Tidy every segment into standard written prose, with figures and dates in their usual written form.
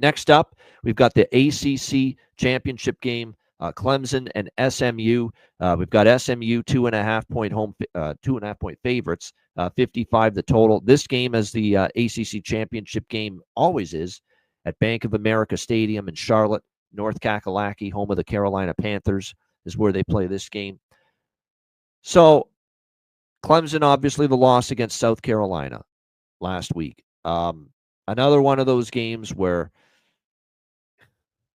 Next up, we've got the ACC championship game, Clemson and SMU. We've got SMU 2.5 point favorites, 55 the total. This game, as the ACC championship game always is, at Bank of America Stadium in Charlotte, North Kakalaki, home of the Carolina Panthers, is where they play this game. So Clemson, obviously the loss against South Carolina last week. Another one of those games where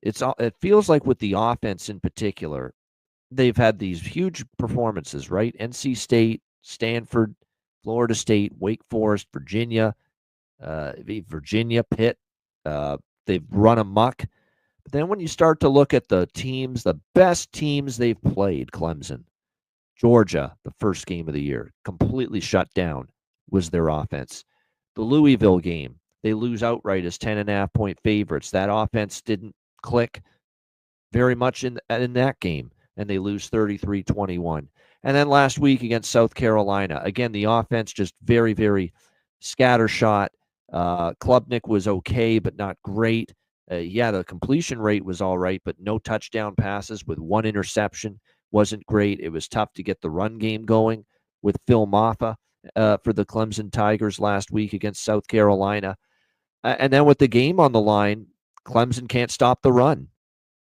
it feels like with the offense in particular, they've had these huge performances, right? NC State, Stanford, Florida State, Wake Forest, Virginia, Pitt. They've run amok. But then when you start to look at the teams, the best teams they've played, Clemson, Georgia, the first game of the year, completely shut down was their offense. The Louisville game, they lose outright as 10.5 point favorites. That offense didn't click very much in that game, and they lose 33-21. And then last week against South Carolina, again, the offense just very, very scattershot. Klubnik was okay, but not great. The completion rate was all right, but no touchdown passes with one interception. Wasn't great. It was tough to get the run game going with Phil Maffa for the Clemson Tigers last week against South Carolina. And then with the game on the line, Clemson can't stop the run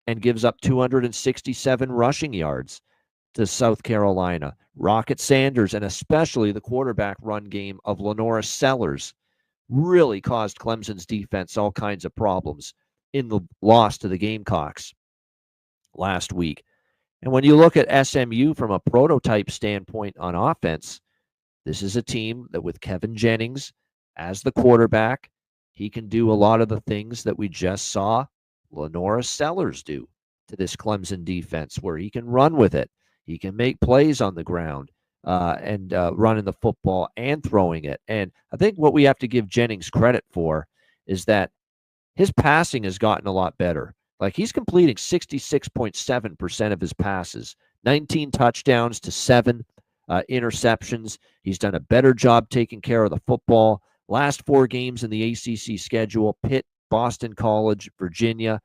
and gives up 267 rushing yards to South Carolina. Rocket Sanders, and especially the quarterback run game of Lenora Sellers, really caused Clemson's defense all kinds of problems in the loss to the Gamecocks last week. And when you look at SMU from a prototype standpoint on offense, this is a team that with Kevin Jennings as the quarterback, he can do a lot of the things that we just saw Lenora Sellers do to this Clemson defense, where he can run with it. He can make plays on the ground and running the football and throwing it. And I think what we have to give Jennings credit for is that his passing has gotten a lot better. Like, he's completing 66.7% of his passes, 19 touchdowns to 7 interceptions. He's done a better job taking care of the football. Last 4 games in the ACC schedule: Pitt, Boston College, Virginia,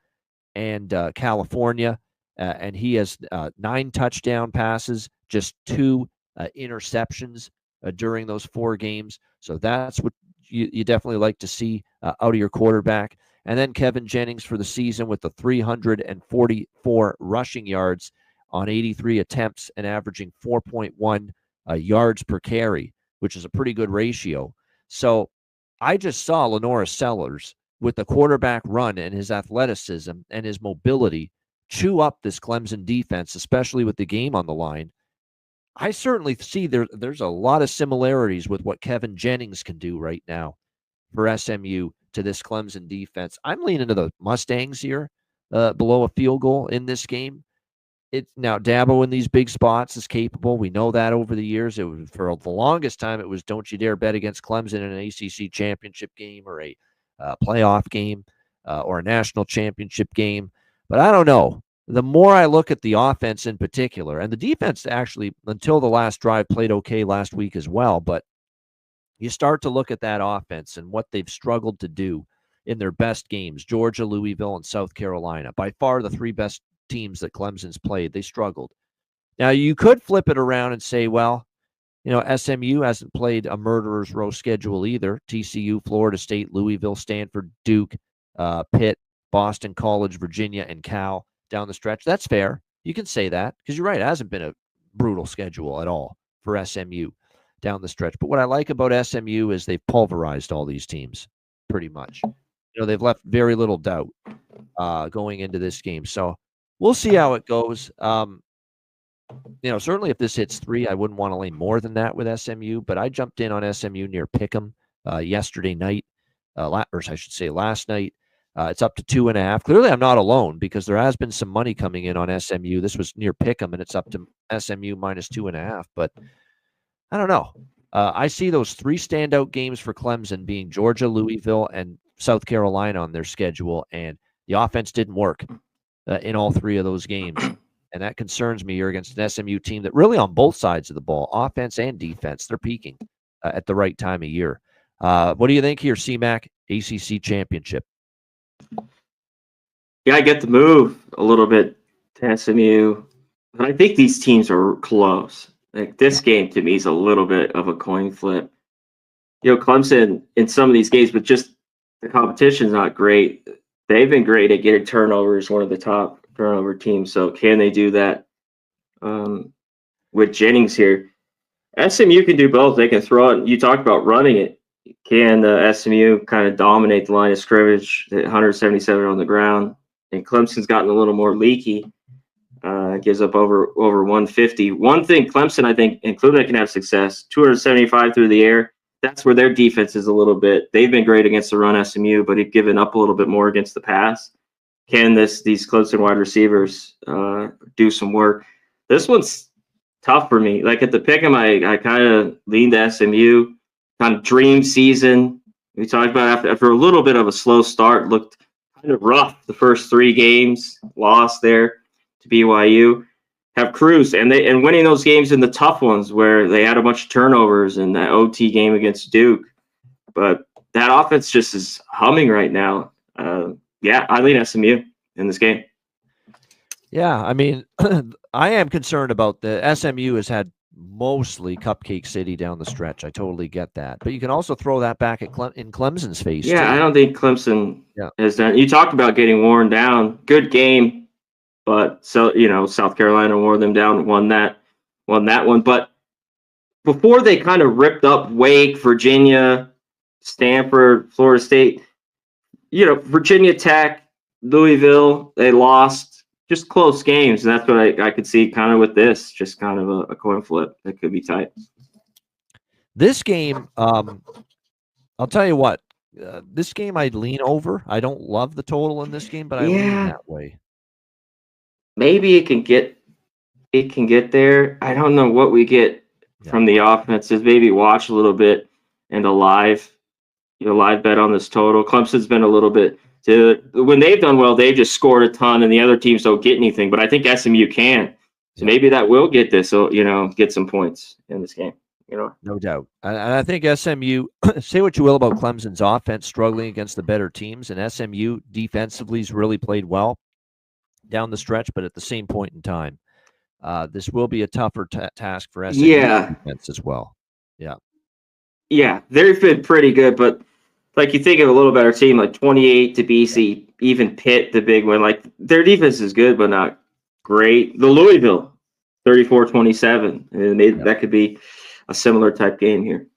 and California. And he has 9 touchdown passes, just 2 interceptions during those 4 games. So that's what you definitely like to see out of your quarterback. And then Kevin Jennings for the season with the 344 rushing yards on 83 attempts and averaging 4.1 yards per carry, which is a pretty good ratio. So I just saw Lenora Sellers with the quarterback run and his athleticism and his mobility chew up this Clemson defense, especially with the game on the line. I certainly see there's a lot of similarities with what Kevin Jennings can do right now for SMU to this Clemson defense. I'm leaning to the Mustangs here, below a field goal in this game. Now, Dabo in these big spots is capable. We know that over the years. It was, for the longest time, it was don't you dare bet against Clemson in an ACC championship game or a playoff game or a national championship game. But I don't know. The more I look at the offense in particular, and the defense actually, until the last drive, played okay last week as well, but you start to look at that offense and what they've struggled to do in their best games: Georgia, Louisville, and South Carolina. By far the 3 best teams that Clemson's played. They struggled. Now, you could flip it around and say, well, SMU hasn't played a murderer's row schedule either. TCU, Florida State, Louisville, Stanford, Duke, Pitt, Boston College, Virginia, and Cal down the stretch. That's fair. You can say that because you're right. It hasn't been a brutal schedule at all for SMU down the stretch. But what I like about SMU is they've pulverized all these teams pretty much. They've left very little doubt going into this game. So we'll see how it goes. Certainly if this hits 3, I wouldn't want to lay more than that with SMU, but I jumped in on SMU near Pick'em yesterday night, or I should say last night. It's up to 2.5. Clearly I'm not alone because there has been some money coming in on SMU. This was near Pick'em, and it's up to SMU minus 2.5, but I don't know. I see those 3 standout games for Clemson being Georgia, Louisville, and South Carolina on their schedule, and the offense didn't work in all 3 of those games. And that concerns me here against an SMU team that really on both sides of the ball, offense and defense, they're peaking at the right time of year. What do you think here, CMAC, ACC championship? Yeah, I get the move a little bit to SMU, but I think these teams are close. Like this game to me is a little bit of a coin flip. Clemson in some of these games, but just the competition's not great. They've been great at getting turnovers, one of the top turnover teams. So can they do that um, with Jennings here? SMU can do both. They can throw it. You talked about running it. Can SMU kind of dominate the line of scrimmage? 177 on the ground, and Clemson's gotten a little more leaky. Gives up over 150. One thing Clemson, I think, including can have success, 275 through the air. That's where their defense is a little bit. They've been great against the run, SMU, but have given up a little bit more against the pass. Can these Clemson wide receivers do some work? This one's tough for me. Like at the pick'em, I kind of leaned to SMU. Kind of dream season. We talked about after a little bit of a slow start, looked kind of rough the first 3 games, lost there to BYU, have cruised and winning those games in the tough ones where they had a bunch of turnovers in that OT game against Duke. But that offense just is humming right now. Yeah, I lean SMU in this game. Yeah, I mean, I am concerned about the SMU has had mostly Cupcake City down the stretch. I totally get that. But you can also throw that back at in Clemson's face, Yeah, too. I don't think Clemson has done. You talked about getting worn down. Good game, but South Carolina wore them down, won that one. But before they kind of ripped up Wake, Virginia, Stanford, Florida State, Virginia Tech, Louisville, they lost. Just close games, and that's what I could see kind of with this, just kind of a coin flip that could be tight. This game, I'll tell you what, this game I'd lean over. I don't love the total in this game, but I lean that way. Maybe it can get there. I don't know what we get from the offenses. Maybe watch a little bit and a live bet on this total. Clemson's been a little bit. When they've done well, they've just scored a ton, and the other teams don't get anything. But I think SMU can, so maybe that will get this. So get some points in this game. No doubt. And I think SMU. Say what you will about Clemson's offense struggling against the better teams, and SMU defensively has really played well down the stretch. But at the same point in time, this will be a tougher task for SMU defense as well. Yeah, they've been pretty good, but. Like you think of a little better team like 28 to BC, even Pitt, the big one. Like their defense is good, but not great. The Louisville, 34-27, and that could be a similar type game here.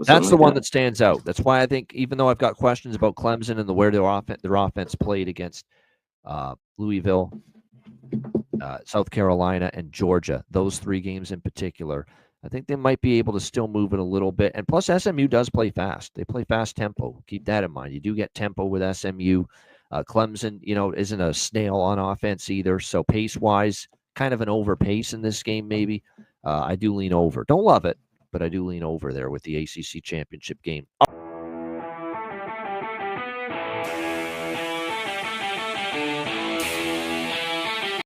That's the one that stands out. That's why I think even though I've got questions about Clemson and where their offense played against Louisville, South Carolina, and Georgia, those 3 games in particular. I think they might be able to still move it a little bit. And plus, SMU does play fast. They play fast tempo. Keep that in mind. You do get tempo with SMU. Clemson, isn't a snail on offense either. So pace-wise, kind of an over pace in this game maybe. I do lean over. Don't love it, but I do lean over there with the ACC championship game.